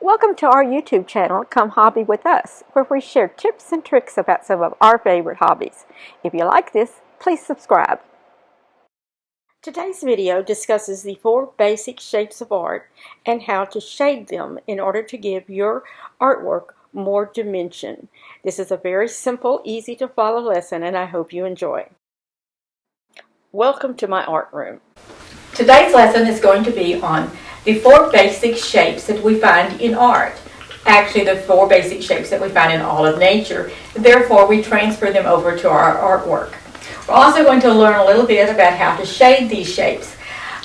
Welcome to our YouTube channel, Come Hobby With Us, where we share tips and tricks about some of our favorite hobbies. If you like this, please subscribe. Today's video discusses the 4 basic shapes of art and how to shade them in order to give your artwork more dimension. This is a very simple, easy to follow lesson, and I hope you enjoy. Welcome to my art room. Today's lesson is going to be on the 4 basic shapes that we find in art. Actually, the 4 basic shapes that we find in all of nature. Therefore, we transfer them over to our artwork. We're also going to learn a little bit about how to shade these shapes.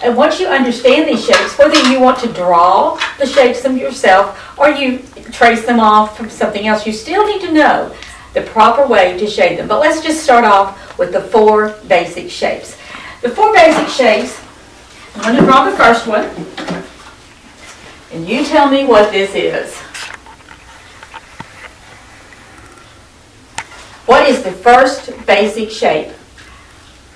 And once you understand these shapes, whether you want to draw the shapes them yourself or you trace them off from something else, you still need to know the proper way to shade them. But let's just start off with the 4 basic shapes. The 4 basic shapes, I'm going to draw the first one. And you tell me what this is. What is the first basic shape?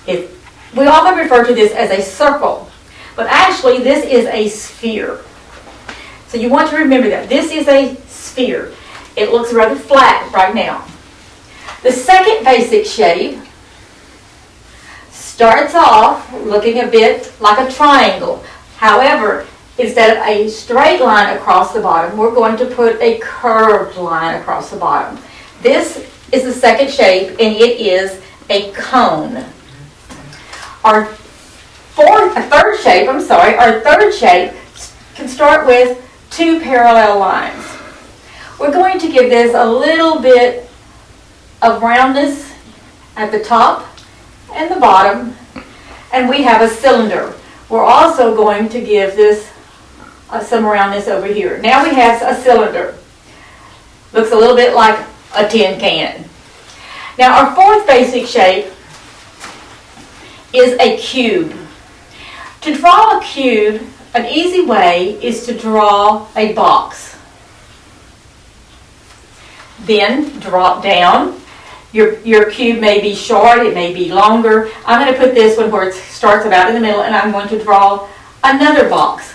We often refer to this as a circle, but actually this is a sphere. So you want to remember that. This is a sphere. It looks rather flat right now. The second basic shape starts off looking a bit like a triangle. However, instead of a straight line across the bottom, we're going to put a curved line across the bottom. This is the second shape, and it is a cone. Our third shape can start with 2 parallel lines. We're going to give this a little bit of roundness at the top and the bottom, and we have a cylinder. We're also going to give this some roundness over here. Now we have a cylinder. Looks a little bit like a tin can. Now our 4th basic shape is a cube. To draw a cube, an easy way is to draw a box. Then drop down. Your cube may be short, it may be longer. I'm going to put this one where it starts about in the middle, and I'm going to draw another box.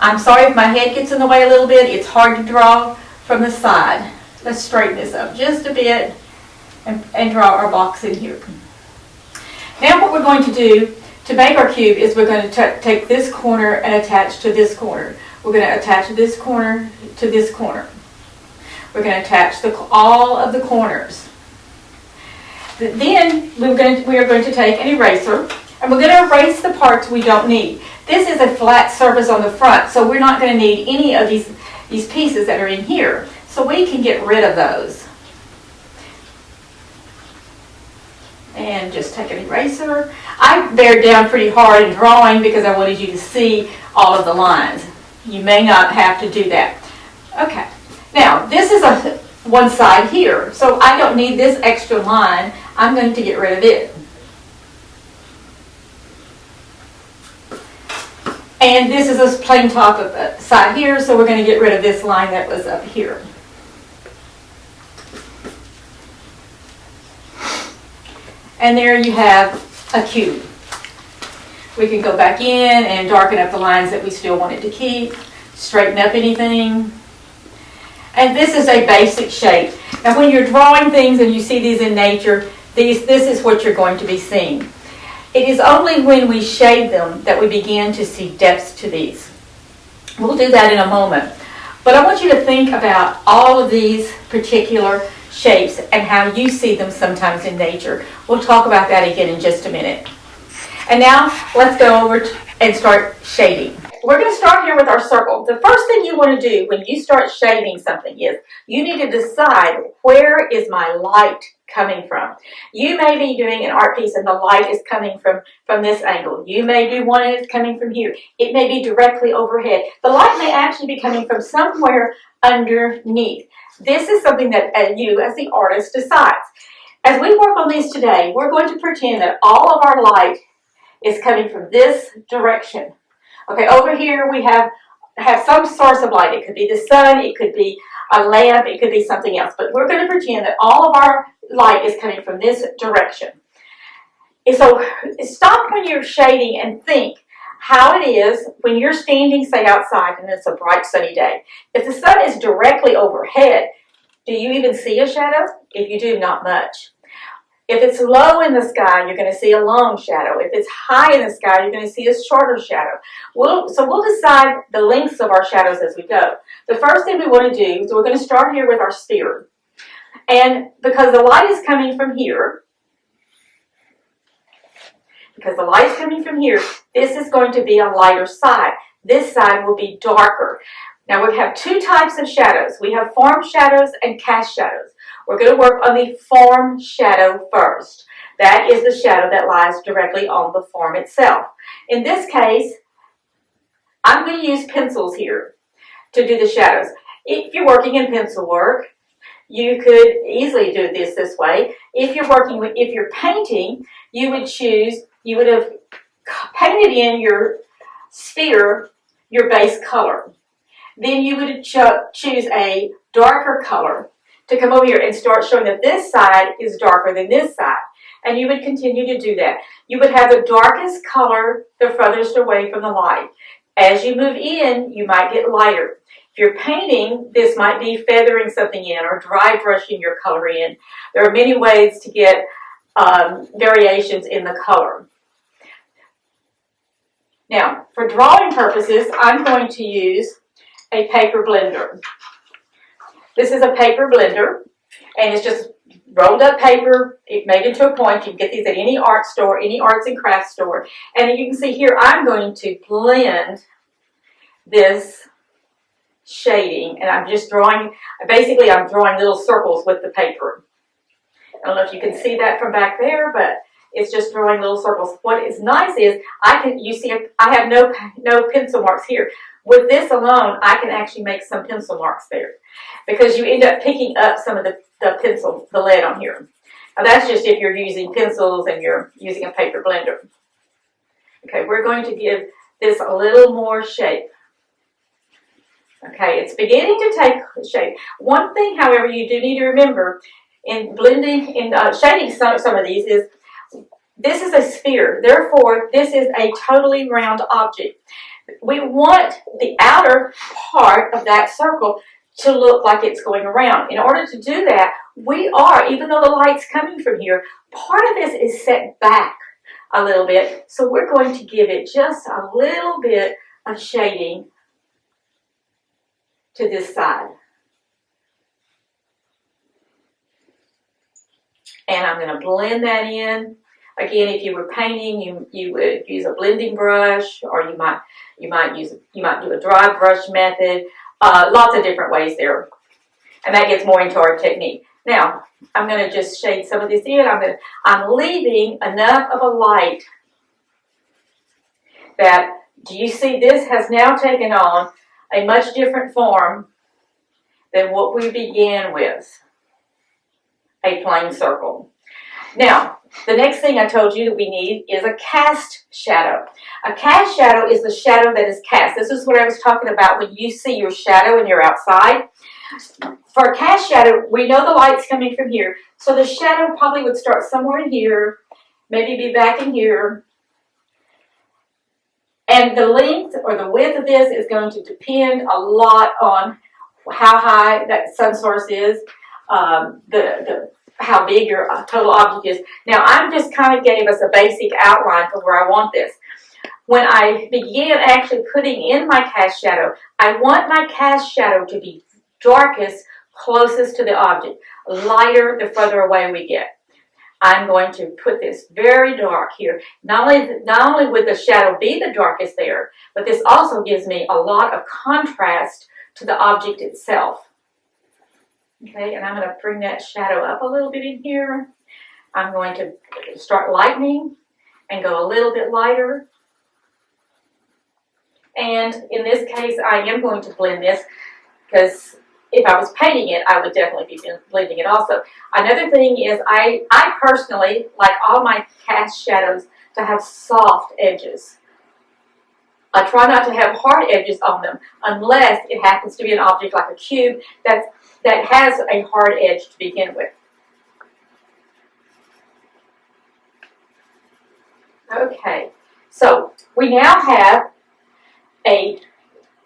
I'm sorry if my head gets in the way a little bit. It's hard to draw from the side. Let's straighten this up just a bit and draw our box in here. Now what we're going to do to make our cube is we're going to take this corner and attach to this corner. We're going to attach this corner to this corner. We're going to attach all of the corners. Then we are going to take an eraser, and we're going to erase the parts we don't need. This is a flat surface on the front, so we're not going to need any of these pieces that are in here. So we can get rid of those. And just take an eraser. I bared down pretty hard in drawing because I wanted you to see all of the lines. You may not have to do that. Okay. Now, this is one side here, so I don't need this extra line. I'm going to get rid of it. And this is a plain top of side here, so we're going to get rid of this line that was up here. And there you have a cube. We can go back in and darken up the lines that we still wanted to keep, straighten up anything. And this is a basic shape. Now when you're drawing things and you see these in nature, this is what you're going to be seeing. It is only when we shade them that we begin to see depths to these. We'll do that in a moment. But I want you to think about all of these particular shapes and how you see them sometimes in nature. We'll talk about that again in just a minute. And now let's go over and start shading. We're going to start here with our circle. The first thing you want to do when you start shading something is you need to decide, where is my light coming from? You may be doing an art piece and the light is coming from this angle. You may do one and it's coming from here. It may be directly overhead. The light may actually be coming from somewhere underneath. This is something that you, as the artist, decides. As we work on these today, we're going to pretend that all of our light is coming from this direction. Okay, over here we have some source of light. It could be the sun, it could be a lamp, it could be something else. But we're going to pretend that all of our light is coming from this direction. And so stop when you're shading and think, how it is when you're standing, say, outside and it's a bright sunny day. If the sun is directly overhead, do you even see a shadow? If you do, not much. If it's low in the sky, you're going to see a long shadow. If it's high in the sky, you're going to see a shorter shadow. So we'll decide the lengths of our shadows as we go. The first thing we want to do is we're going to start here with our sphere. And because the light is coming from here, this is going to be a lighter side. This side will be darker. Now we have two types of shadows. We have form shadows and cast shadows. We're going to work on the form shadow first. That is the shadow that lies directly on the form itself. In this case, I'm going to use pencils here to do the shadows. If you're working in pencil work, you could easily do this way. If you're painting, you would have painted in your sphere your base color. Then you would choose a darker color to come over here and start showing that this side is darker than this side. And you would continue to do that. You would have the darkest color the furthest away from the light. As you move in, you might get lighter. If you're painting, this might be feathering something in or dry brushing your color in. There are many ways to get variations in the color. Now, for drawing purposes, I'm going to use a paper blender. This is a paper blender, and it's just rolled up paper made into a point. You can get these at any art store, any arts and crafts store. And you can see here, I'm going to blend this shading, and I'm just drawing, basically I'm drawing little circles with the paper. I don't know if you can see that from back there, but it's just drawing little circles. What is nice is you see I have no pencil marks here. With this alone, I can actually make some pencil marks there because you end up picking up some of the lead on here. Now that's just if you're using pencils and you're using a paper blender. Okay, we're going to give this a little more shape. Okay, it's beginning to take shape. One thing, however, you do need to remember in blending, shading some of these is this is a sphere. Therefore, this is a totally round object. We want the outer part of that circle to look like it's going around. In order to do that, even though the light's coming from here, part of this is set back a little bit. So we're going to give it just a little bit of shading to this side. And I'm going to blend that in. Again, if you were painting, you would use a blending brush, or you might do a dry brush method. Lots of different ways there, and that gets more into our technique. Now, I'm going to just shade some of this in. I'm leaving enough of a light that, do you see this has now taken on a much different form than what we began with, a plain circle. Now, the next thing I told you that we need is a cast shadow. A cast shadow is the shadow that is cast. This is what I was talking about when you see your shadow when you're outside. For a cast shadow, we know the light's coming from here, so the shadow probably would start somewhere in here, maybe be back in here. And the length or the width of this is going to depend a lot on how high that sun source is, how big your total object is. Now, I just kind of gave us a basic outline for where I want this. When I begin actually putting in my cast shadow, I want my cast shadow to be darkest, closest to the object, lighter the further away we get. I'm going to put this very dark here. Not only would the shadow be the darkest there, but this also gives me a lot of contrast to the object itself. Okay, and I'm going to bring that shadow up a little bit in here. I'm going to start lightening and go a little bit lighter. And in this case, I am going to blend this because if I was painting it, I would definitely be blending it also. Another thing is I personally like all my cast shadows to have soft edges. I try not to have hard edges on them unless it happens to be an object like a cube that has a hard edge to begin with. Okay, So we now have a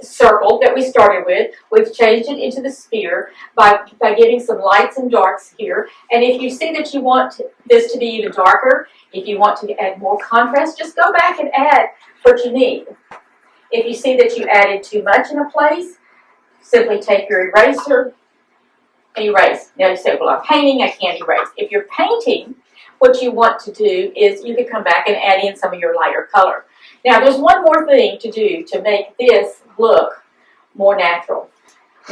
circle that we started with. We've changed it into the sphere by getting some lights and darks here. And if you see that you want this to be even darker, if you want to add more contrast, just go back and add what you need. If you see that you added too much in a place, simply take your eraser and erase. Now you say, well, I'm painting, I can't erase. If you're painting, what you want to do is you can come back and add in some of your lighter color. Now there's one more thing to do to make this look more natural.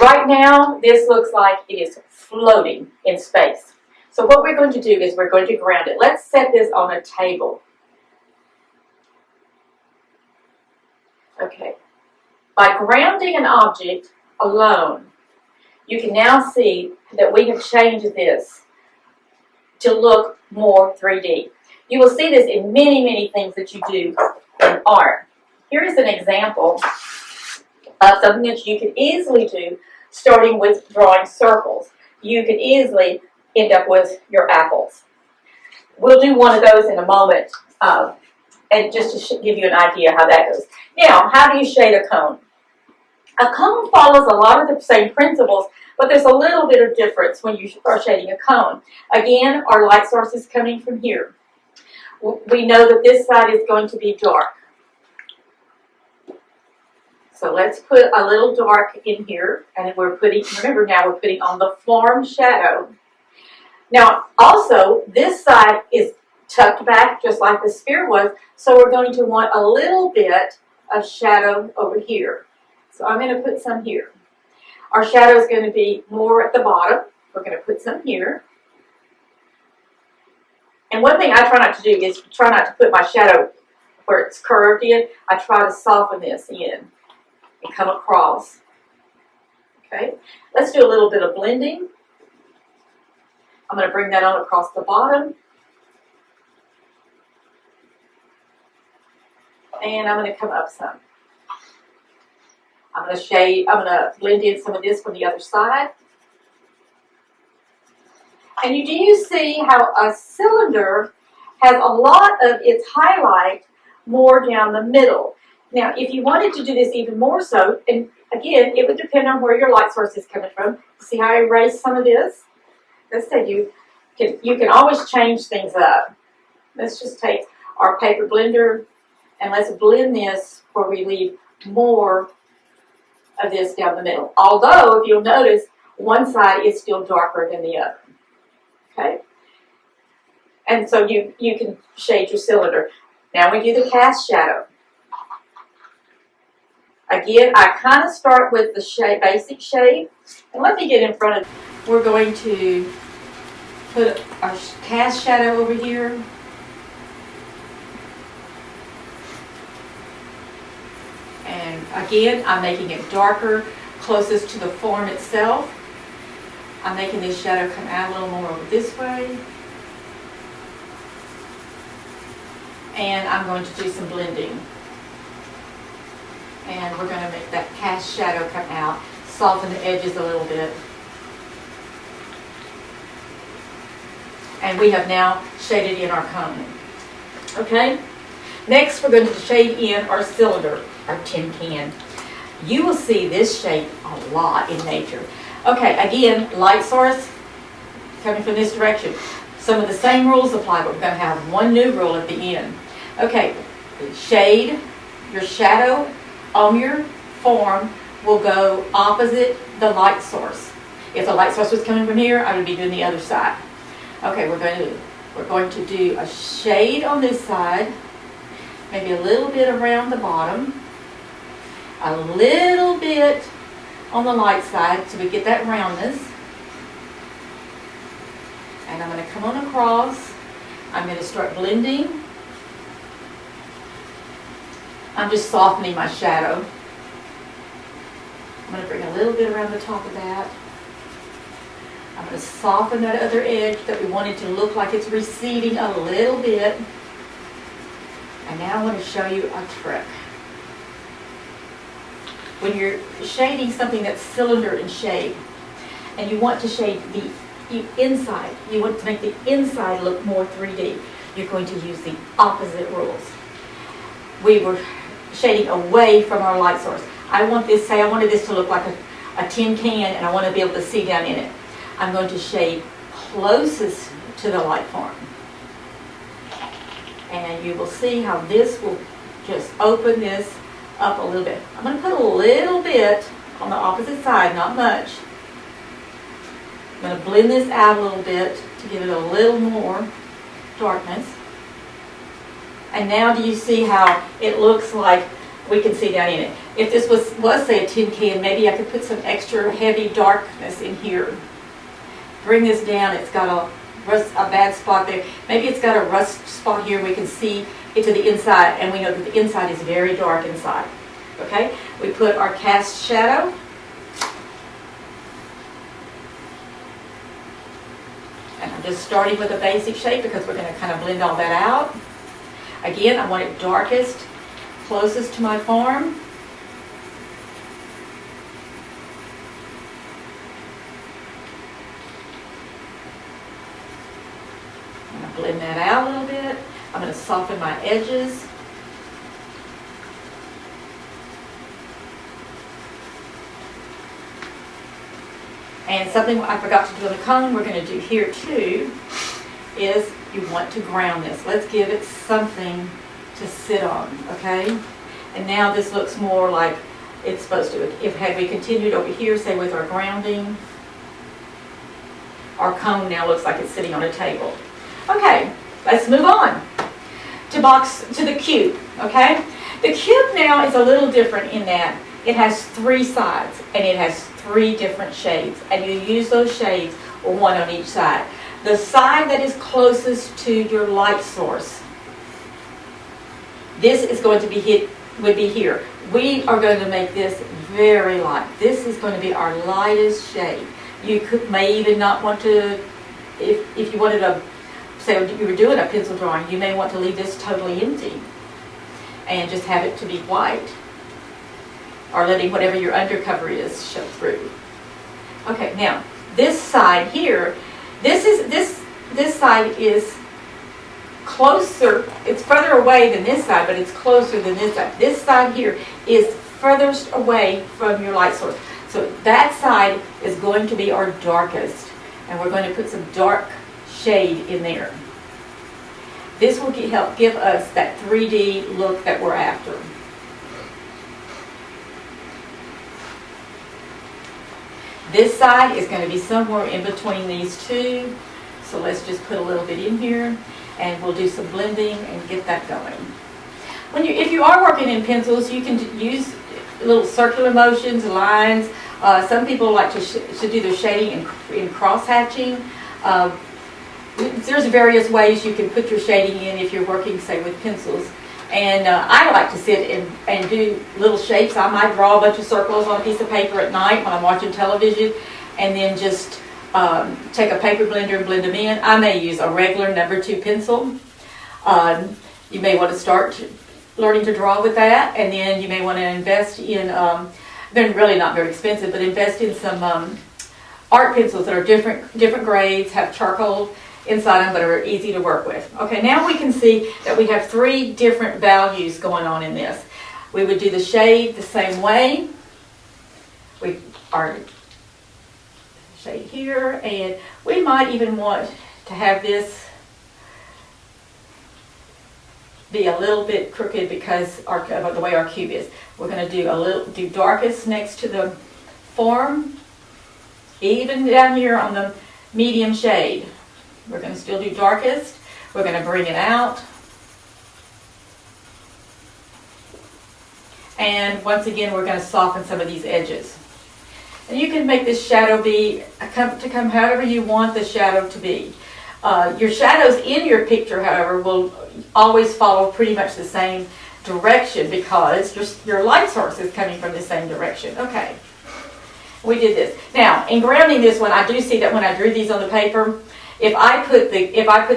Right now, this looks like it is floating in space. So what we're going to do is we're going to ground it. Let's set this on a table. Okay. By grounding an object alone, you can now see that we have changed this to look more 3D. You will see this in many, many things that you do in art. Here is an example of something that you can easily do, starting with drawing circles. You can easily end up with your apples. We'll do one of those in a moment, and just to give you an idea how that goes. Now, how do you shade a cone? A cone follows a lot of the same principles, but there's a little bit of difference when you are shading a cone. Again, our light source is coming from here. We know that this side is going to be dark. So let's put a little dark in here, and we're putting, remember now we're putting on the form shadow. Now also, this side is tucked back just like the sphere was, so we're going to want a little bit of shadow over here. So I'm going to put some here. Our shadow is going to be more at the bottom. We're going to put some here. And one thing I try not to do is try not to put my shadow where it's curved in. I try to soften this in and come across. Okay, let's do a little bit of blending. I'm going to bring that on across the bottom. And I'm going to come up some. I'm going to blend in some of this from the other side. And do you see how a cylinder has a lot of its highlight more down the middle? Now, if you wanted to do this even more so, and again, it would depend on where your light source is coming from. See how I erased some of this? Let's say you can always change things up. Let's just take our paper blender and let's blend this where we leave more of this down the middle. Although, if you'll notice, one side is still darker than the other. Okay? And so you can shade your cylinder. Now we do the cast shadow. Again, I kind of start with the shape, basic shape. And let me get in front of, we're going to put our cast shadow over here. And again, I'm making it darker, closest to the form itself. I'm making this shadow come out a little more over this way. And I'm going to do some blending. And we're going to make that cast shadow come out, soften the edges a little bit. And we have now shaded in our cone. Okay? Next, we're going to shade in our cylinder, our tin can. You will see this shape a lot in nature. Okay, again, light source coming from this direction. Some of the same rules apply, but we're going to have one new rule at the end. Okay, shade, your shadow on your form will go opposite the light source. If the light source was coming from here, I would be doing the other side. Okay, we're going to do a shade on this side, maybe a little bit around the bottom, a little bit on the light side so we get that roundness. And I'm going to come on across. I'm going to start blending. I'm just softening my shadow. I'm going to bring a little bit around the top of that. I'm going to soften that other edge that we wanted to look like it's receding a little bit. And now I want to show you a trick. When you're shading something that's cylinder in shape, and you want to shade the inside, you want to make the inside look more 3D, you're going to use the opposite rules. we were shading away from our light source. I wanted this to look like a tin can, and I want to be able to see down in it. I'm going to shade closest to the light form. And you will see how this will just open this up a little bit. I'm going to put a little bit on the opposite side, not much. I'm going to blend this out a little bit to give it a little more darkness. And now do you see how it looks like we can see down in it? If this was say a tin can, maybe I could put some extra heavy darkness in here. Bring this down. It's got a bad spot there. Maybe it's got a rust spot here. We can see it to the inside, and we know that the inside is very dark inside. Okay? We put our cast shadow. And I'm just starting with a basic shape because we're going to kind of blend all that out. Again, I want it darkest, closest to my form. I'm going to blend that out a little bit. I'm going to soften my edges. And something I forgot to do on the cone we're going to do here too is you want to ground this. Let's give it something to sit on, okay? And now this looks more like it's supposed to. If had we continued over here, say with our grounding, our cone now looks like it's sitting on a table. Okay, let's move on to the cube, okay? The cube now is a little different in that it has 3 sides and it has 3 different shades, and you use those shades, one on each side. The side that is closest to your light source, this is going to be would be here. We are going to make this very light. This is going to be our lightest shade. You may even not want to, if you wanted to, say you were doing a pencil drawing, you may want to leave this totally empty and just have it to be white, or letting whatever your undercover is show through. Okay, now this side here, this side is closer. It's further away than this side, but it's closer than this side. This side here is furthest away from your light source. So that side is going to be our darkest, and we're going to put some dark shade in there. This will help give us that 3D look that we're after. This side is going to be somewhere in between these two. So let's just put a little bit in here, and we'll do some blending and get that going. If you are working in pencils, you can use little circular motions, lines. Some people like to do their shading in cross-hatching. There's various ways you can put your shading in if you're working, say, with pencils. And I like to sit and do little shapes. I might draw a bunch of circles on a piece of paper at night when I'm watching television, and then just take a paper blender and blend them in. I may use a regular number 2 pencil. You may want to start learning to draw with that, and then you may want to invest in, they're really not very expensive, but invest in some art pencils that are different grades, have charcoal inside them, but are easy to work with. Okay, now we can see that we have 3 different values going on in this. We would do the shade the same way. Our shade here, and we might even want to have this be a little bit crooked because of the way our cube is. We're going to do darkest next to the form, even down here on the medium shade. We're going to still do darkest. We're going to bring it out. And once again, we're going to soften some of these edges. And you can make this shadow come however you want the shadow to be. Your shadows in your picture, however, will always follow pretty much the same direction because your light source is coming from the same direction. Okay, we did this. Now, in grounding this one, I do see that when I drew these on the paper, if I put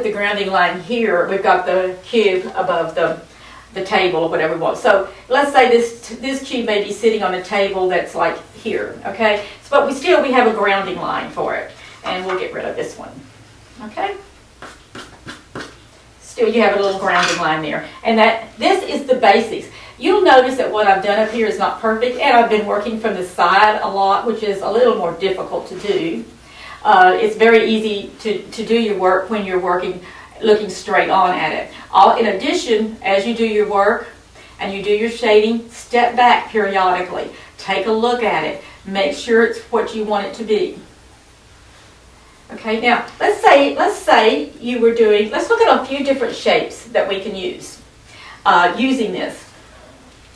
the grounding line here, we've got the cube above the table or whatever we want. So let's say this cube may be sitting on a table that's like here, okay? But we have a grounding line for it, and we'll get rid of this one, okay? still you have a little grounding line there. And this is the basics. You'll notice that what I've done up here is not perfect, and I've been working from the side a lot, which is a little more difficult to do. It's very easy to do your work when you're looking straight on at it. In addition, as you do your work and you do your shading, step back periodically. Take a look at it. Make sure it's what you want it to be. Okay, now let's say you were doing, let's look at a few different shapes that we can use using this.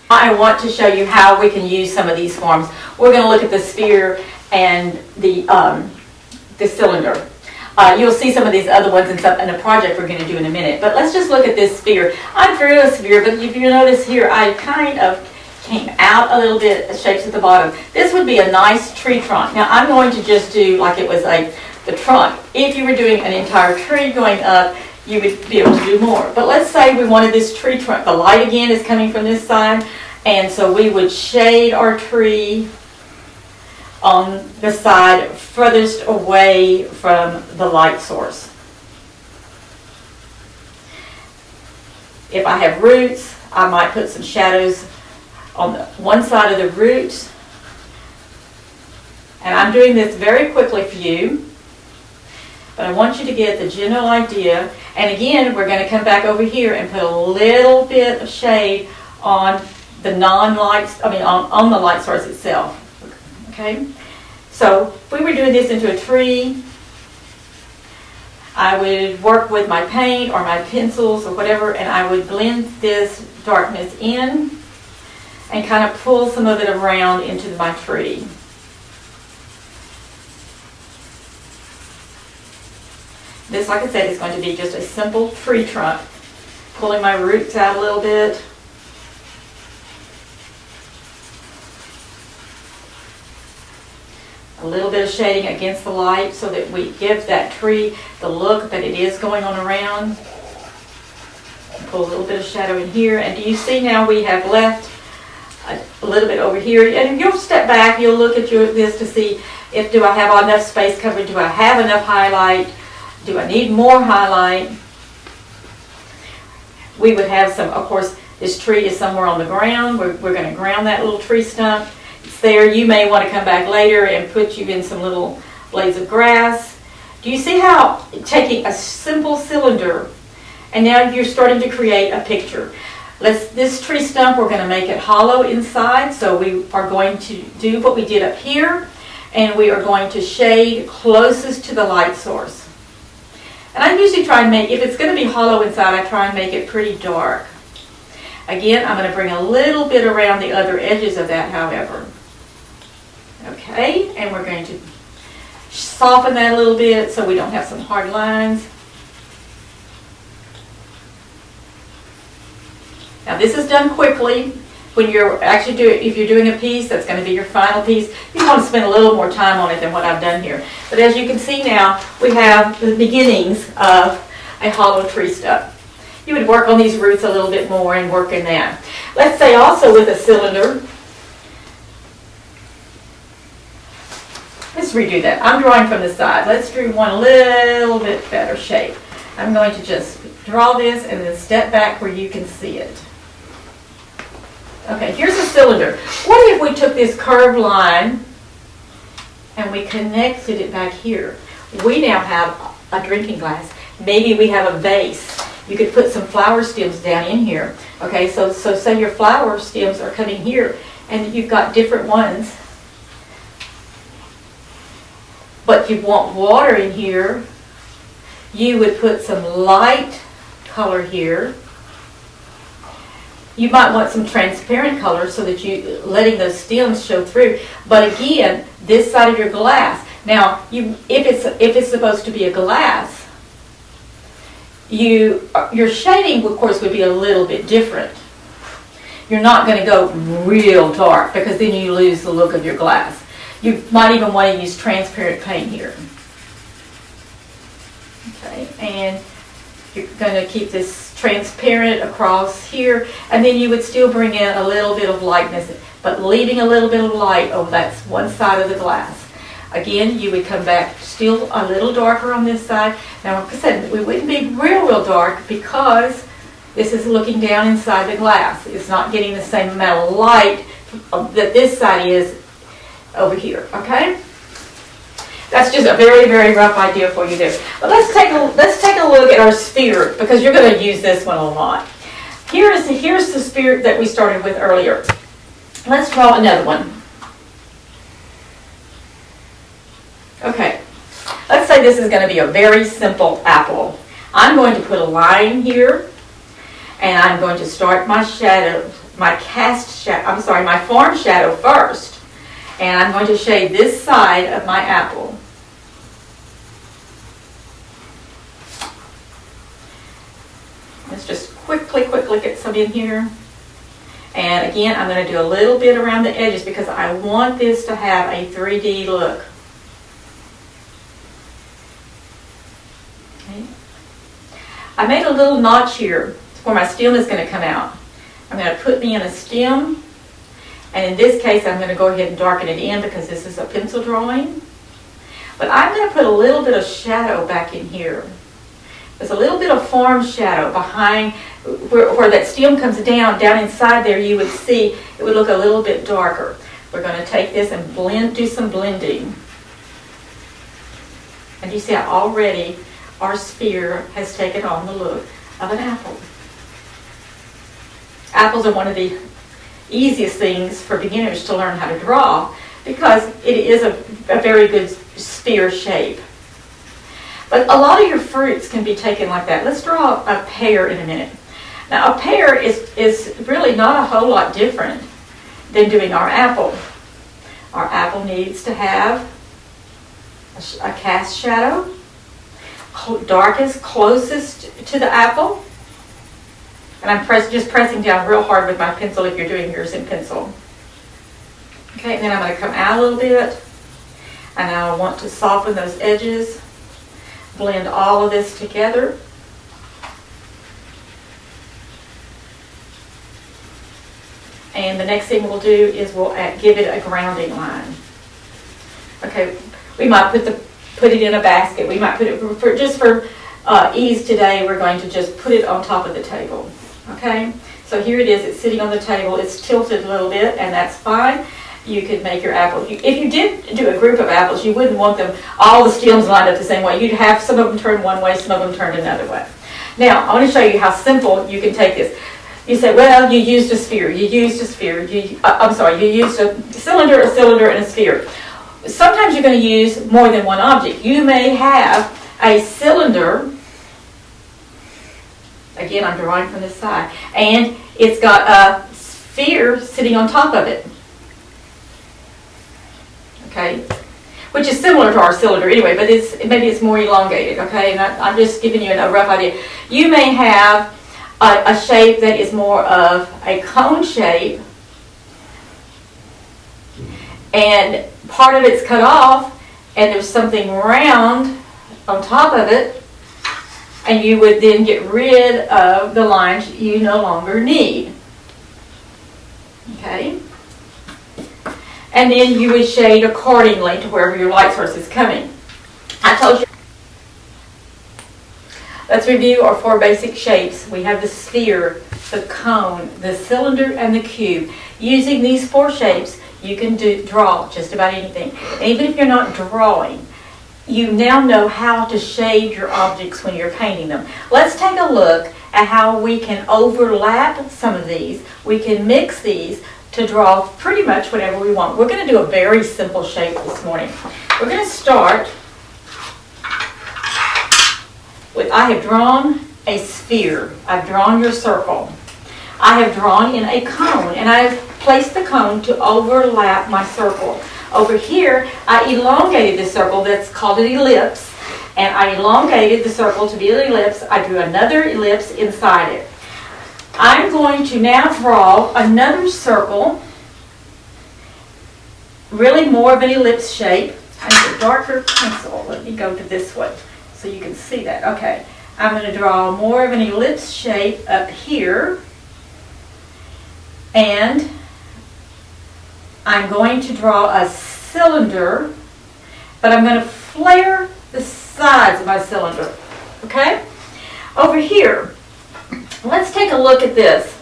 I want to show you how we can use some of these forms. We're going to look at the sphere and the cylinder. You'll see some of these other ones in a project we're going to do in a minute. But let's just look at this sphere. I drew a sphere, but if you notice here, I kind of came out a little bit, shapes at the bottom. This would be a nice tree trunk. Now I'm going to just do like it was the trunk. If you were doing an entire tree going up, you would be able to do more. But let's say we wanted this tree trunk. The light again is coming from this side, and so we would shade our tree on the side furthest away from the light source. If I have roots, I might put some shadows on the one side of the roots. And I'm doing this very quickly for you, but I want you to get the general idea. And again, we're going to come back over here and put a little bit of shade on the on the light source itself. Okay? So if we were doing this into a tree, I would work with my paint or my pencils or whatever, and I would blend this darkness in and kind of pull some of it around into my tree. This, like I said, is going to be just a simple tree trunk. Pulling my roots out a little bit. A little bit of shading against the light so that we give that tree the look that it is going on around. Pull a little bit of shadow in here. And do you see now we have left a little bit over here? And you'll step back, you'll look at this to see do I have enough space covered? Do I have enough highlight? Do I need more highlight? We would have some, of course, this tree is somewhere on the ground. We're going to ground that little tree stump. It's there. You may want to come back later and put you in some little blades of grass. Do you see how taking a simple cylinder and now you're starting to create a picture? This tree stump, we're going to make it hollow inside, so we are going to do what we did up here, and we are going to shade closest to the light source. And I usually try and make, if it's going to be hollow inside, I try and make it pretty dark. Again, I'm going to bring a little bit around the other edges of that, however. Okay, and we're going to soften that a little bit so we don't have some hard lines. Now this is done quickly. When you're actually if you're doing a piece that's going to be your final piece, you want to spend a little more time on it than what I've done here. But as you can see now, we have the beginnings of a hollow tree stump. You would work on these roots a little bit more and work in that. Let's say also with a cylinder. Let's redo that. I'm drawing from the side. Let's do one a little bit better shape. I'm going to just draw this and then step back where you can see it. Okay, here's a cylinder. What if we took this curved line and we connected it back here? We now have a drinking glass. Maybe we have a vase. You could put some flower stems down in here. Okay, so say your flower stems are coming here and you've got different ones. But you want water in here. You would put some light color here. You might want some transparent color so that you're letting those stems show through. But again, this side of your glass. Now, if it's supposed to be a glass, your shading, of course, would be a little bit different. You're not going to go real dark because then you lose the look of your glass. You might even want to use transparent paint here. Okay, and you're going to keep this transparent across here, and then you would still bring in a little bit of lightness, but leaving a little bit of light over that one side of the glass. Again, you would come back still a little darker on this side. Now, like I said, we wouldn't be real dark because this is looking down inside the glass. It's not getting the same amount of light that this side is over here, okay? That's just a very, very rough idea for you there. But let's take a look at our sphere, because you're going to use this one a lot. Here's the sphere that we started with earlier. Let's draw another one. Okay, let's say this is going to be a very simple apple. I'm going to put a line here, and I'm going to start my shadow, my form shadow first, and I'm going to shade this side of my apple. Let's just quickly get some in here. And again, I'm going to do a little bit around the edges because I want this to have a 3D look. Okay. I made a little notch here where my stem is going to come out. I'm going to put me in a stem, and in this case I'm going to go ahead and darken it in because this is a pencil drawing. But I'm going to put a little bit of shadow back in here. There's a little bit of form shadow behind where that stem comes down inside there. You would see it would look a little bit darker. We're going to take this and do some blending. And you see how already our sphere has taken on the look of an apple. Apples are one of the easiest things for beginners to learn how to draw because it is a very good sphere shape. But a lot of your fruits can be taken like that. Let's draw a pear in a minute. Now, a pear is really not a whole lot different than doing our apple. Our apple needs to have a cast shadow, darkest, closest to the apple. And I'm just pressing down real hard with my pencil if you're doing yours in pencil. Okay, and then I'm going to come out a little bit. And now I want to soften those edges. Blend all of this together. And the next thing we'll do is we'll give it a grounding line. Okay, we might put it in a basket. We might put it for ease today. We're going to just put it on top of the table. Okay, so here it is. It's sitting on the table. It's tilted a little bit, and that's fine. You could make your apple. If you did do a group of apples, you wouldn't want them all the stems lined up the same way. You'd have some of them turned one way, some of them turned another way. Now, I want to show you how simple you can take this. You say, well, you used a sphere. You used a sphere. You used a cylinder, and a sphere. Sometimes you're going to use more than one object. You may have a cylinder. Again, I'm drawing from this side. And it's got a sphere sitting on top of it. Okay, which is similar to our cylinder anyway, but maybe it's more elongated. Okay, and I'm just giving you a rough idea. You may have a shape that is more of a cone shape, and part of it's cut off, and there's something round on top of it, and you would then get rid of the lines you no longer need. Okay. And then you would shade accordingly to wherever your light source is coming. I told you. Let's review our 4 basic shapes. We have the sphere, the cone, the cylinder, and the cube. Using these 4 shapes, you can draw just about anything. And even if you're not drawing, you now know how to shade your objects when you're painting them. Let's take a look at how we can overlap some of these. We can mix these to draw pretty much whatever we want. We're going to do a very simple shape this morning. We're going to start with, I have drawn a sphere. I've drawn your circle. I have drawn in a cone, and I've placed the cone to overlap my circle. Over here, I elongated the circle. That's called an ellipse, and I elongated the circle to be an ellipse. I drew another ellipse inside it. I'm going to now draw another circle, really more of an ellipse shape. I need a darker pencil. Let me go to this one so you can see that. Okay, I'm going to draw more of an ellipse shape up here, and I'm going to draw a cylinder but I'm going to flare the sides of my cylinder. Okay? Over here, let's take a look at this.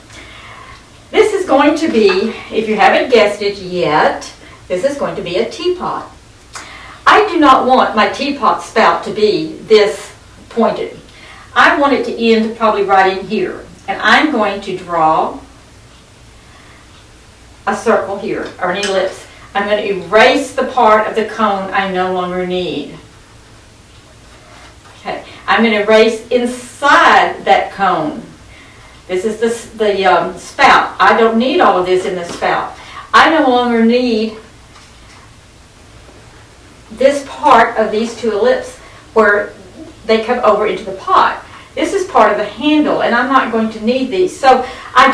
This is going to be, if you haven't guessed it yet, this is going to be a teapot. I do not want my teapot spout to be this pointed. I want it to end probably right in here. And I'm going to draw a circle here, or an ellipse. I'm going to erase the part of the cone I no longer need. Okay, I'm going to erase inside that cone. This is the spout. I don't need all of this in the spout. I no longer need this part of these two ellipses where they come over into the pot. This is part of the handle, and I'm not going to need these. So I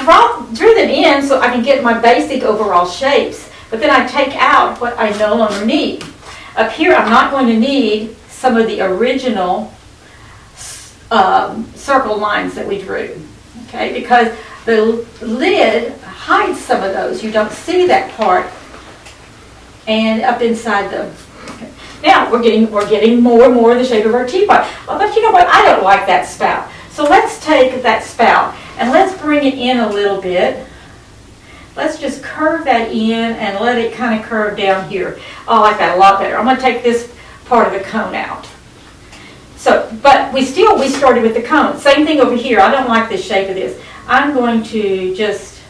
drew them in so I can get my basic overall shapes, but then I take out what I no longer need. Up here, I'm not going to need some of the original circle lines that we drew, okay? Because the lid hides some of those. You don't see that part, and up inside them. Now, we're getting more and more of the shape of our teapot. Well, but you know what? I don't like that spout. So let's take that spout and let's bring it in a little bit. Let's just curve that in and let it kind of curve down here. Oh, I like that a lot better. I'm going to take this part of the cone out. So, but we started with the cone. Same thing over here. I don't like the shape of this. I'm going to just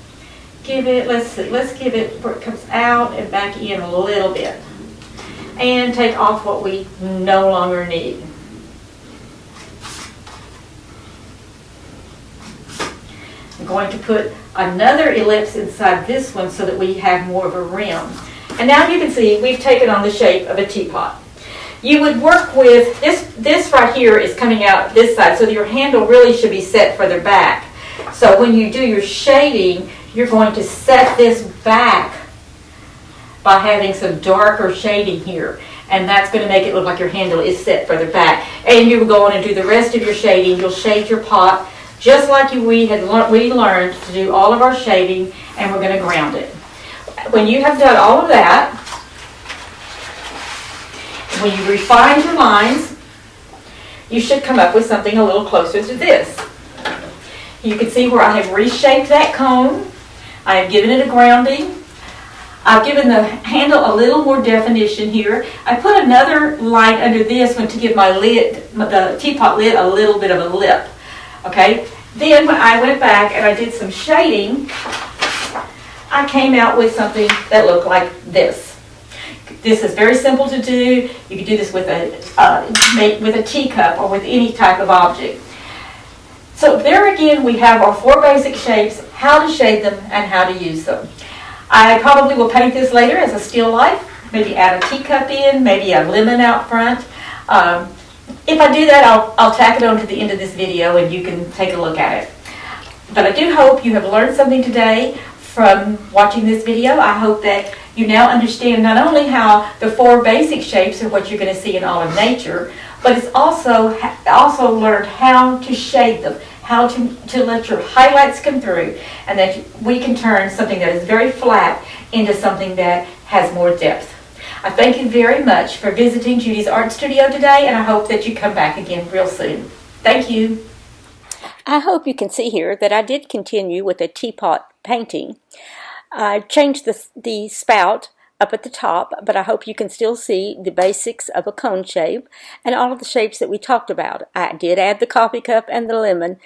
give it, let's give it where it comes out and back in a little bit. And take off what we no longer need. I'm going to put another ellipse inside this one so that we have more of a rim. And now you can see we've taken on the shape of a teapot. You would work with, this right here is coming out this side, so your handle really should be set further back. So when you do your shading, you're going to set this back by having some darker shading here. And that's going to make it look like your handle is set further back. And you will go on and do the rest of your shading. You'll shade your pot just like we learned to do all of our shading, and we're going to ground it. When you have done all of that, when you refine your lines, you should come up with something a little closer to this. You can see where I have reshaped that cone. I have given it a grounding. I've given the handle a little more definition here. I put another line under this one to give my lid, the teapot lid, a little bit of a lip. Okay? Then when I went back and I did some shading, I came out with something that looked like this. This is very simple to do. You can do this with a teacup or with any type of object. So there again we have our 4 basic shapes, how to shade them and how to use them. I probably will paint this later as a still life, maybe add a teacup in, maybe a lemon out front. If I do that, I'll tack it on to the end of this video and you can take a look at it. But I do hope you have learned something today from watching this video. I hope that you now understand not only how the 4 basic shapes are what you're going to see in all of nature, but it's also learned how to shade them, how to let your highlights come through, and that we can turn something that is very flat into something that has more depth. I thank you very much for visiting Judy's Art Studio today, and I hope that you come back again real soon. Thank you. I hope you can see here that I did continue with a teapot painting. I changed the spout up at the top, but I hope you can still see the basics of a cone shape and all of the shapes that we talked about. I did add the coffee cup and the lemon,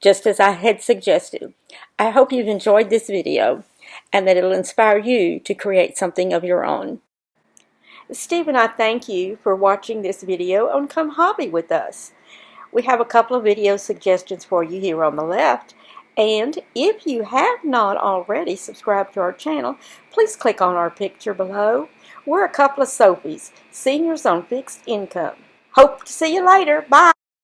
just as I had suggested. I hope you've enjoyed this video and that it'll inspire you to create something of your own. Steve and I thank you for watching this video on Come Hobby with us. We have a couple of video suggestions for you here on the left. And if you have not already subscribed to our channel, please click on our picture below. We're a couple of Sophies, seniors on fixed income. Hope to see you later. Bye.